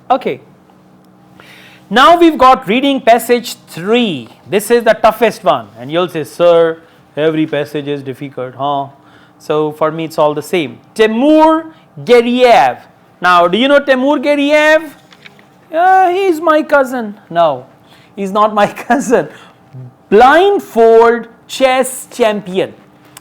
Okay. Now we've got reading passage 3. This is the toughest one. And you'll say, sir, every passage is difficult, huh? So for me it's all the same. Temur Geriev. Now do you know Temur Geriev? He's my cousin. No, he's not my cousin. Blindfold chess champion.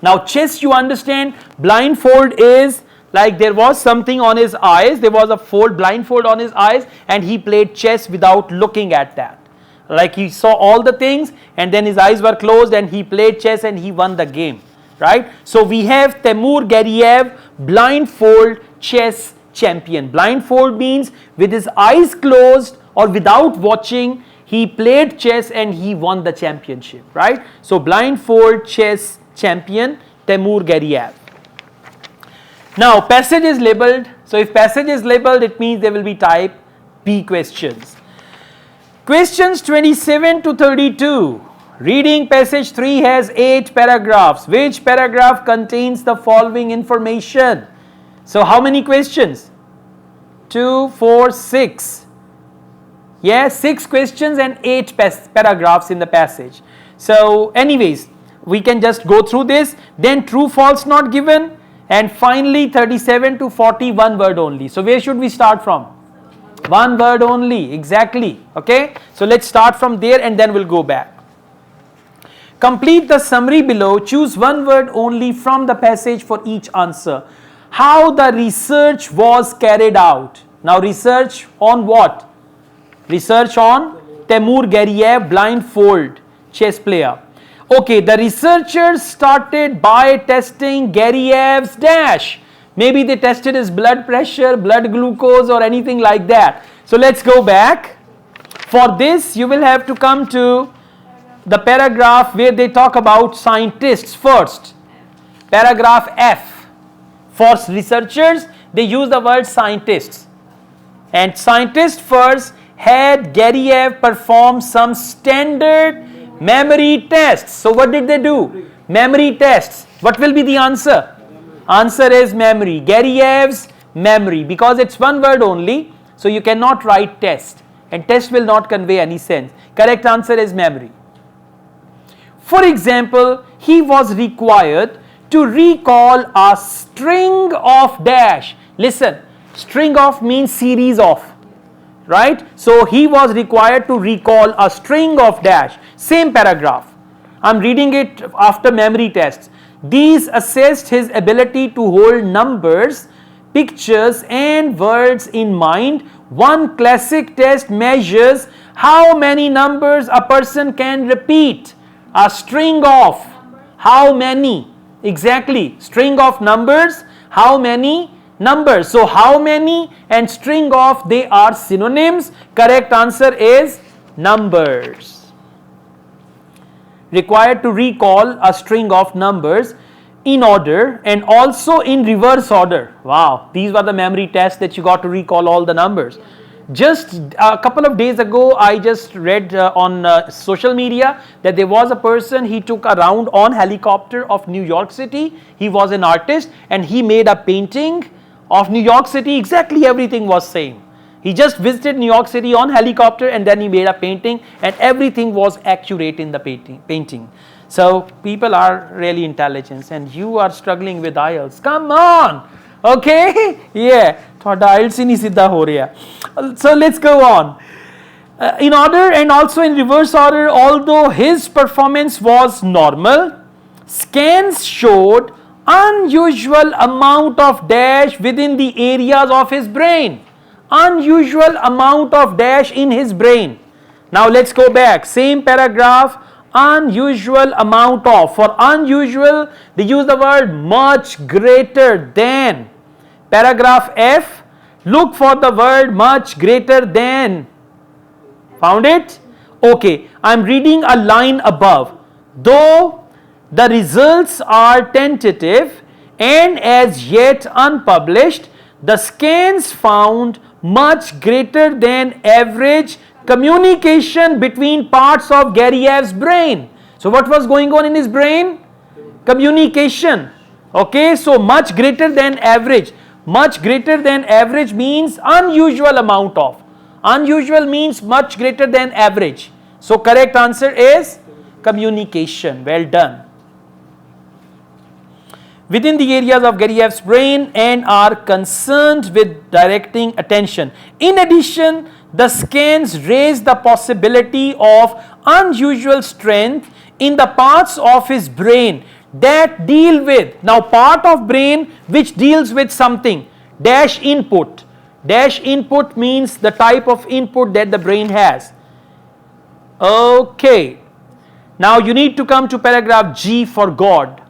Now chess, you understand, blindfold is like there was something on his eyes, there was a blindfold on his eyes, and he played chess without looking at that. Like he saw all the things and then his eyes were closed and he played chess and he won the game, right? So we have Temur Geriev, blindfold chess champion. Blindfold means with his eyes closed or without watching, he played chess and he won the championship, right? So blindfold chess champion, Temur Geriev. Now passage is labeled. So if passage is labeled, it means there will be type P questions. Questions 27 to 32. Reading passage 3 has 8 paragraphs. Which paragraph contains the following information? So how many questions? 2, 4, 6. Yes, 6 questions and 8 paragraphs in the passage. So anyways, we can just go through this. Then true, false not given. And finally 37 to 40, one word only. So where should we start from? One word only, exactly. Okay. So let's start from there and then we'll go back. Complete the summary below. Choose one word only from the passage for each answer. How the research was carried out. Now research on what? Research on Temur Geriev, blindfold chess player. Okay, the researchers started by testing Geriev's dash. Maybe they tested his blood pressure, blood glucose or anything like that. So let's go back. For this you will have to come to the paragraph where they talk about scientists first. Paragraph F. For researchers, they use the word scientists. And scientists first had Geriev perform some standard memory tests. So what did they do? Memory tests. What will be the answer? Answer is memory. Geriev's memory, because it's one word only, so you cannot write test, and test will not convey any sense. Correct answer is memory. For example, he was required to recall a string of dash. Listen, string of means series of, right? So he was required to recall a string of dash. Same paragraph. I'm reading it after memory tests. These assessed his ability to hold numbers, pictures and words in mind. One classic test measures how many numbers a person can repeat. A string of how many? Exactly. String of numbers. How many numbers? So how many and string of, they are synonyms. Correct answer is numbers. Required to recall a string of numbers in order and also in reverse order. Wow, these were the memory tests that you got to recall all the numbers. Just a couple of days ago, I just read on social media that there was a person, he took a round on helicopter of New York City. He was an artist and he made a painting of New York City. Exactly everything was same. He just visited New York City on helicopter and then he made a painting and everything was accurate in the painting. So people are really intelligent and you are struggling with IELTS. Come on. Okay. Yeah. So let's go on. In order and also in reverse order, although his performance was normal, scans showed unusual amount of dash within the areas of his brain. Unusual amount of dash in his brain. Now let's go back. Same paragraph. Unusual amount of. For unusual, they use the word much greater than. Paragraph F. Look for the word much greater than. Found it? Okay. I'm reading a line above. Though the results are tentative and as yet unpublished, the scans found much greater than average communication between parts of Geriev's brain. So what was going on in his brain? Communication. Okay, so much greater than average. Much greater than average means unusual amount of. Unusual means much greater than average. So correct answer is communication. Well done. Within the areas of Gergiev brain and are concerned with directing attention. In addition, the scans raise the possibility of unusual strength in the parts of his brain that deal with, now part of brain which deals with something, dash input. Dash input means the type of input that the brain has. Okay. Now you need to come to paragraph G for God.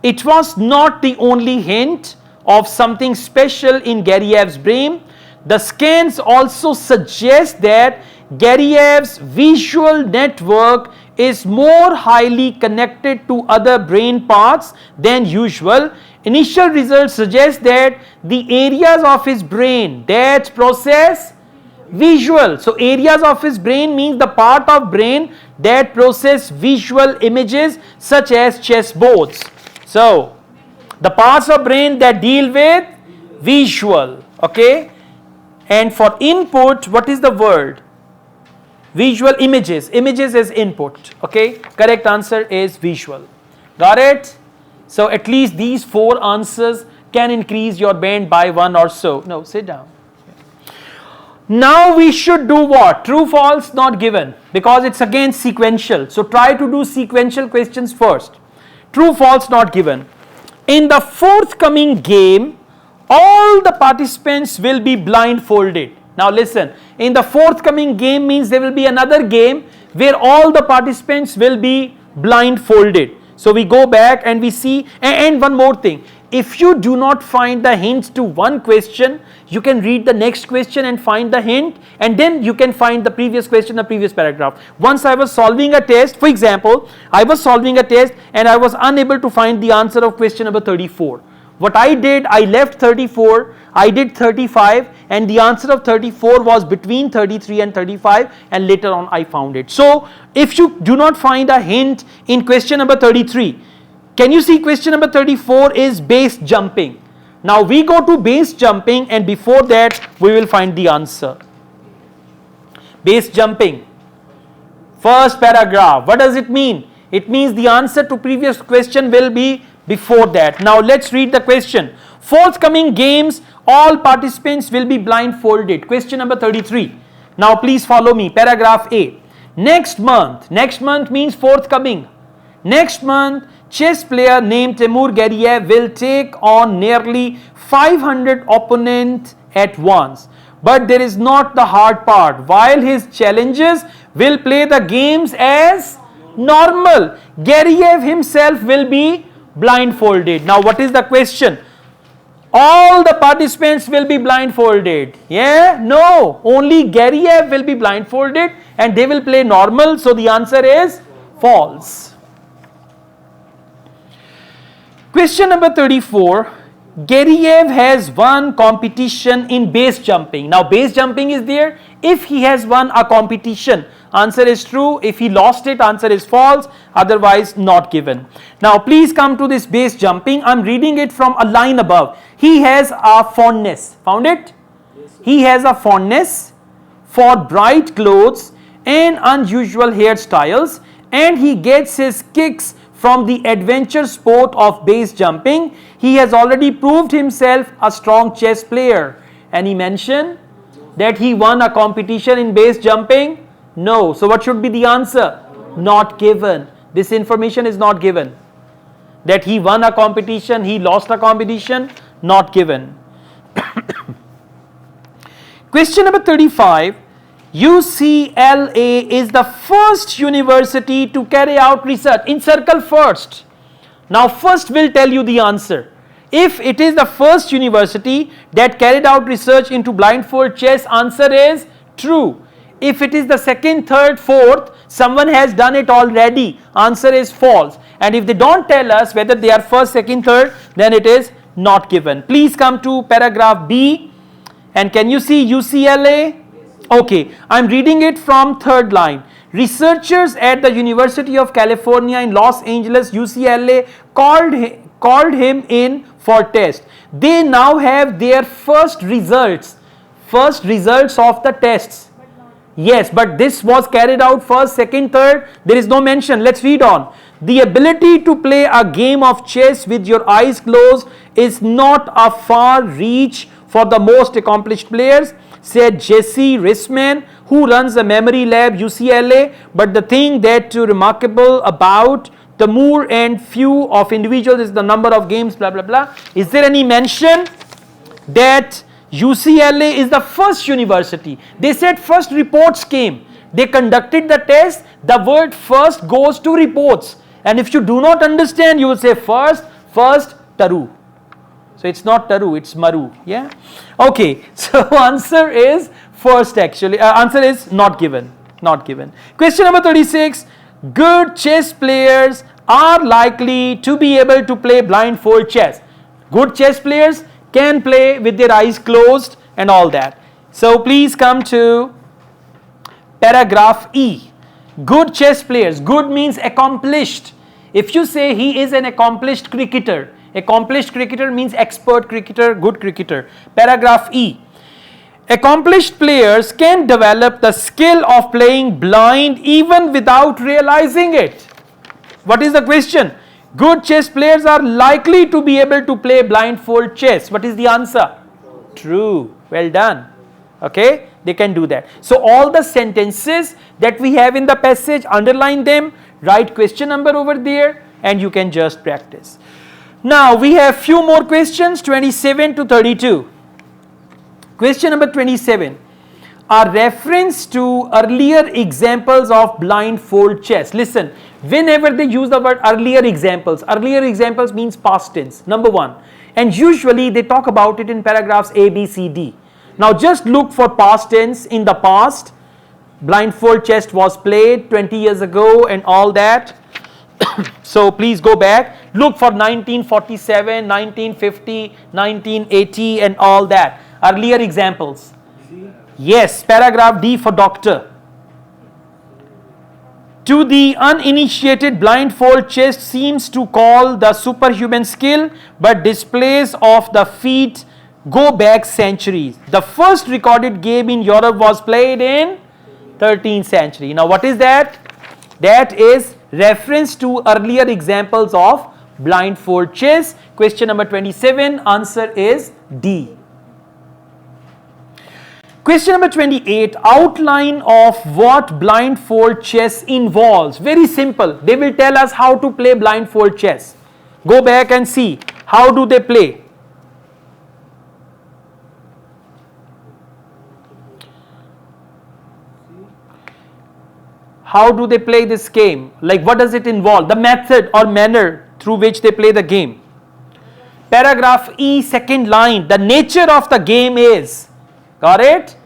It was not the only hint of something special in Gergiev's brain. The scans also suggest that Gergiev's visual network is more highly connected to other brain parts than usual. Initial results suggest that the areas of his brain that process visual. So areas of his brain means the part of brain that process visual images such as chessboards. So the parts of brain that deal with visual, okay, and for input, what is the word? Visual images. Images is input, okay. Correct answer is visual. Got it? So at least these 4 answers can increase your band by 1 or so. No, sit down. Now we should do what? True, false, not given, because it's again sequential. So try to do sequential questions first. True, false, not given. In the forthcoming game, all the participants will be blindfolded. Now listen, in the forthcoming game means there will be another game where all the participants will be blindfolded. So we go back and we see, and one more thing. If you do not find the hints to one question, you can read the next question and find the hint, and then you can find the previous question, the previous paragraph. Once I was solving a test, for example, I was solving a test and I was unable to find the answer of question number 34. What I did, I left 34, I did 35, and the answer of 34 was between 33 and 35, and later on I found it. So if you do not find a hint in question number 33, can you see question number 34 is base jumping. Now we go to base jumping, and before that we will find the answer. Base jumping. First paragraph. What does it mean? It means the answer to previous question will be before that. Now let's read the question. Forthcoming games, all participants will be blindfolded. Question number 33. Now please follow me. Paragraph A. Next month. Next month means forthcoming. Next month, chess player named Timur Gergiev will take on nearly 500 opponents at once. But there is not the hard part. While his challenges will play the games as normal, Gergiev himself will be blindfolded. Now what is the question? All the participants will be blindfolded. Yeah? No. Only Gergiev will be blindfolded and they will play normal. So the answer is false. Question number 34. Gergiev has won competition in base jumping. Now base jumping is there. If he has won a competition, answer is true. If he lost it, answer is false. Otherwise not given. Now please come to this base jumping. I'm reading it from a line above. He has a fondness. Found it? Yes, he has a fondness for bright clothes and unusual hairstyles, and he gets his kicks from the adventure sport of base jumping. He has already proved himself a strong chess player. And he mentioned that he won a competition in base jumping. No. So what should be the answer? Not given. This information is not given. That he won a competition, he lost a competition, not given. Question number 35. UCLA is the first university to carry out research. In circle first. Now first will tell you the answer. If it is the first university that carried out research into blindfold chess, answer is true. If it is the second, third, fourth, someone has done it already, answer is false. And if they don't tell us whether they are first, second, third, then it is not given. Please come to paragraph B. And can you see UCLA? Okay, I'm reading it from third line. Researchers at the University of California in Los Angeles, UCLA, called him in for test. They now have their first results first results of the tests. Yes, but this was carried out first, second, third. There is no mention. Let's read on. The ability to play a game of chess with your eyes closed is not a far reach for the most accomplished players, said Jesse Risman, who runs the memory lab UCLA. But the thing that remarkable about the more and few of individuals is the number of games, blah, blah, blah. Is there any mention that UCLA is the first university? They said first reports came. They conducted the test. The word first goes to reports. And if you do not understand, you will say first, Taru. So it's not Taru, it's Maru. Yeah. Okay. So answer is first actually. Answer is not given. Not given. Question number 36. Good chess players are likely to be able to play blindfold chess. Good chess players can play with their eyes closed and all that. So please come to paragraph E. Good chess players. Good means accomplished. If you say he is an accomplished cricketer means expert cricketer, good cricketer. Paragraph E. Accomplished players can develop the skill of playing blind even without realizing it. What is the question? Good chess players are likely to be able to play blindfold chess. What is the answer? True. Well done. Okay, they can do that. So all the sentences that we have in the passage, underline them, write question number over there, and you can just practice. Now we have few more questions, 27 to 32. Question number 27. A reference to earlier examples of blindfold chess. Listen, whenever they use the word earlier examples means past tense, number one. And usually they talk about it in paragraphs A, B, C, D. Now just look for past tense. In the past, blindfold chess was played 20 years ago and all that. So please go back. Look for 1947, 1950, 1980 and all that. Earlier examples. Yes, paragraph D for doctor. To the uninitiated, blindfold chess seems to call the superhuman skill, but displays of the feat go back centuries. The first recorded game in Europe was played in 13th century. Now what is that? That is reference to earlier examples of blindfold chess. Question number 27, answer is D. Question number 28, outline of what blindfold chess involves. Very simple. They will tell us how to play blindfold chess. Go back and see how do they play. How do they play this game? Like what does it involve? The method or manner through which they play the game. Paragraph E, second line, the nature of the game is. Got it?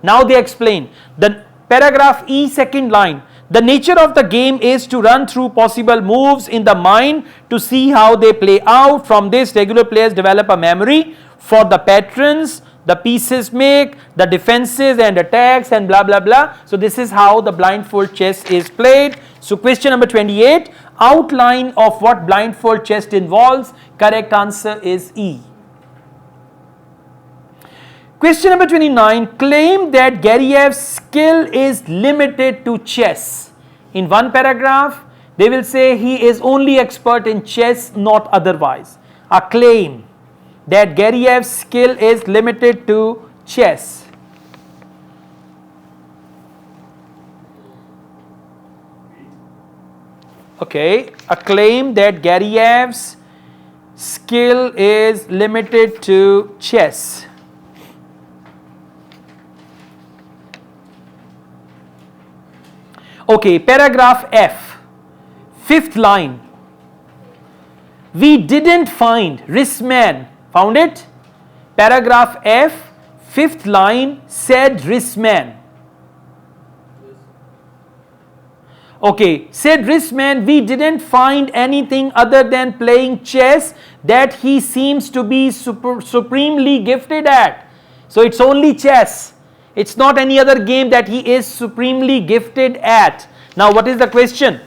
Now they explain. The paragraph E, second line, the nature of the game is to run through possible moves in the mind to see how they play out. From this, regular players develop a memory for the patterns the pieces make, the defenses and attacks and blah blah blah. So this is how the blindfold chess is played. So question number 28, outline of what blindfold chess involves. Correct answer is E. Question number 29, claim that Gariyev's skill is limited to chess. In one paragraph, they will say he is only expert in chess, not otherwise. A claim that Gariyev's skill is limited to chess. Okay, a claim that Gariyev's skill is limited to chess. Okay, paragraph F, fifth line. We didn't find, Risman found it. Paragraph F, fifth line, said Risman. Okay, said Risman, we didn't find anything other than playing chess that he seems to be supremely gifted at. So it's only chess. It's not any other game that he is supremely gifted at. Now what is the question?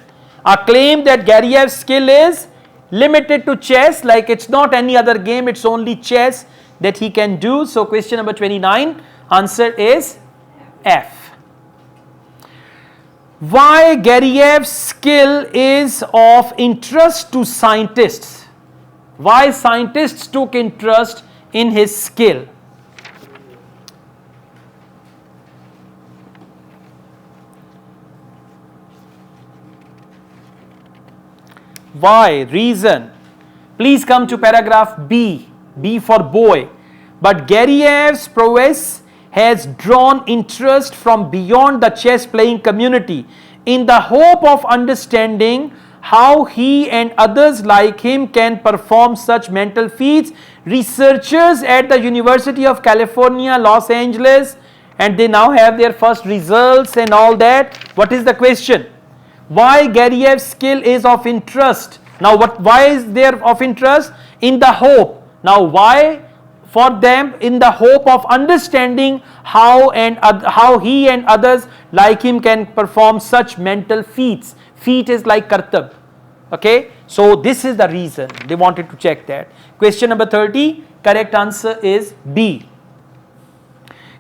A claim that Gariyev's skill is limited to chess, like it's not any other game, it's only chess that he can do. So question number 29, Answer is F. Why Gariyev's skill is of interest to scientists? Why scientists took interest in his skill? Why? Reason. Please come to paragraph B. B for boy. But Gariyev's prowess has drawn interest from beyond the chess playing community in the hope of understanding how he and others like him can perform such mental feats. Researchers at the University of California, Los Angeles, and they now have their first results and all that. What is the question? Why Gariyev's skill is of interest? Now why is there of interest? In the hope. Now why? For them, in the hope of understanding how he and others like him can perform such mental feats. Feat is like kartab. Okay, so this is the reason they wanted to check that. Question number 30, correct answer is B.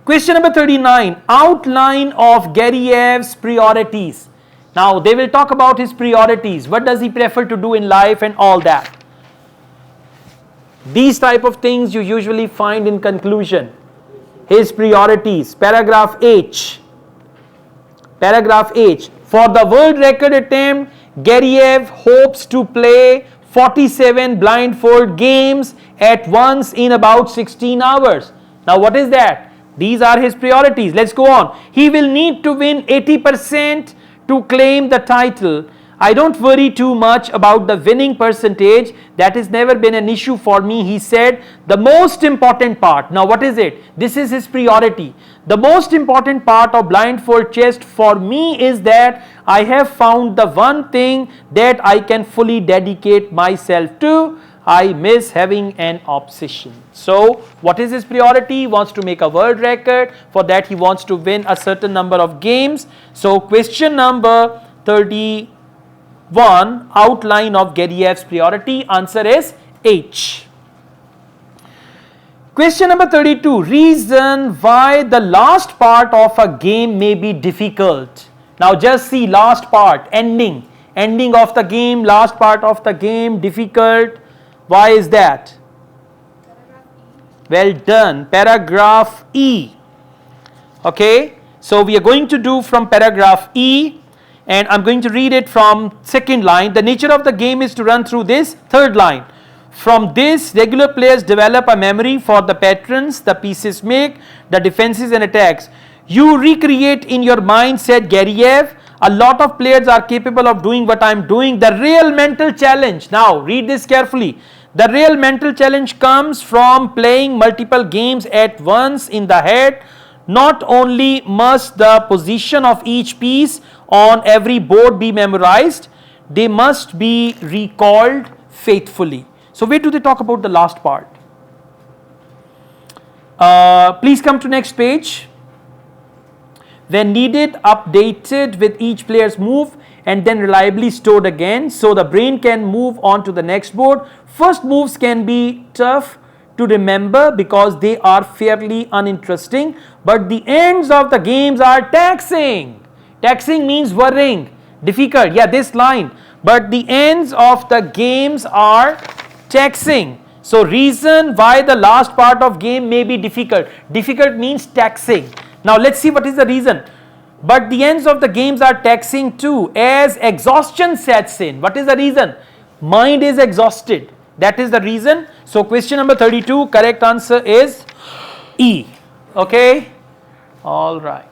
Question number 39, outline of Gariyev's priorities. Now they will talk about his priorities. What does he prefer to do in life and all that. These type of things you usually find in conclusion. His priorities, paragraph H. Paragraph H. For the world record attempt, Gariyev hopes to play 47 blindfold games at once in about 16 hours. Now what is that? These are his priorities. Let's go on. He will need to win 80% to claim the title. I don't worry too much about the winning percentage. That has never been an issue for me, he said. The most important part. Now what is it? This is his priority. The most important part of blindfold chess for me is that I have found the one thing that I can fully dedicate myself to. I miss having an obsession. So what is his priority? He wants to make a world record. For that he wants to win a certain number of games. So question number 31, outline of Gariyev's priority. Answer is H. Question number 32, reason why the last part of a game may be difficult. Now just see last part, ending of the game, last part of the game, difficult. Why is that? Well done. Paragraph E. Okay, so we are going to do from paragraph E, and I'm going to read it from second line. The nature of the game is to run through this. Third line. From this, regular players develop a memory for the patterns the pieces make, the defenses and attacks. You recreate in your mind, said Gariyev. A lot of players are capable of doing what I'm doing. The real mental challenge, now read this carefully. The real mental challenge comes from playing multiple games at once in the head. Not only must the position of each piece on every board be memorized, they must be recalled faithfully. So where do they talk about the last part? Please come to next page. When needed, updated with each player's move and then reliably stored again, so the brain can move on to the next board. First moves can be tough to remember because they are fairly uninteresting, but the ends of the games are taxing. Taxing means worrying, difficult. Yeah, this line. But the ends of the games are taxing. So reason why the last part of game may be difficult. Difficult means taxing. Now let's see what is the reason. But the ends of the games are taxing too, as exhaustion sets in. What is the reason? Mind is exhausted. That is the reason. So question number 32, correct answer is E. Okay. All right.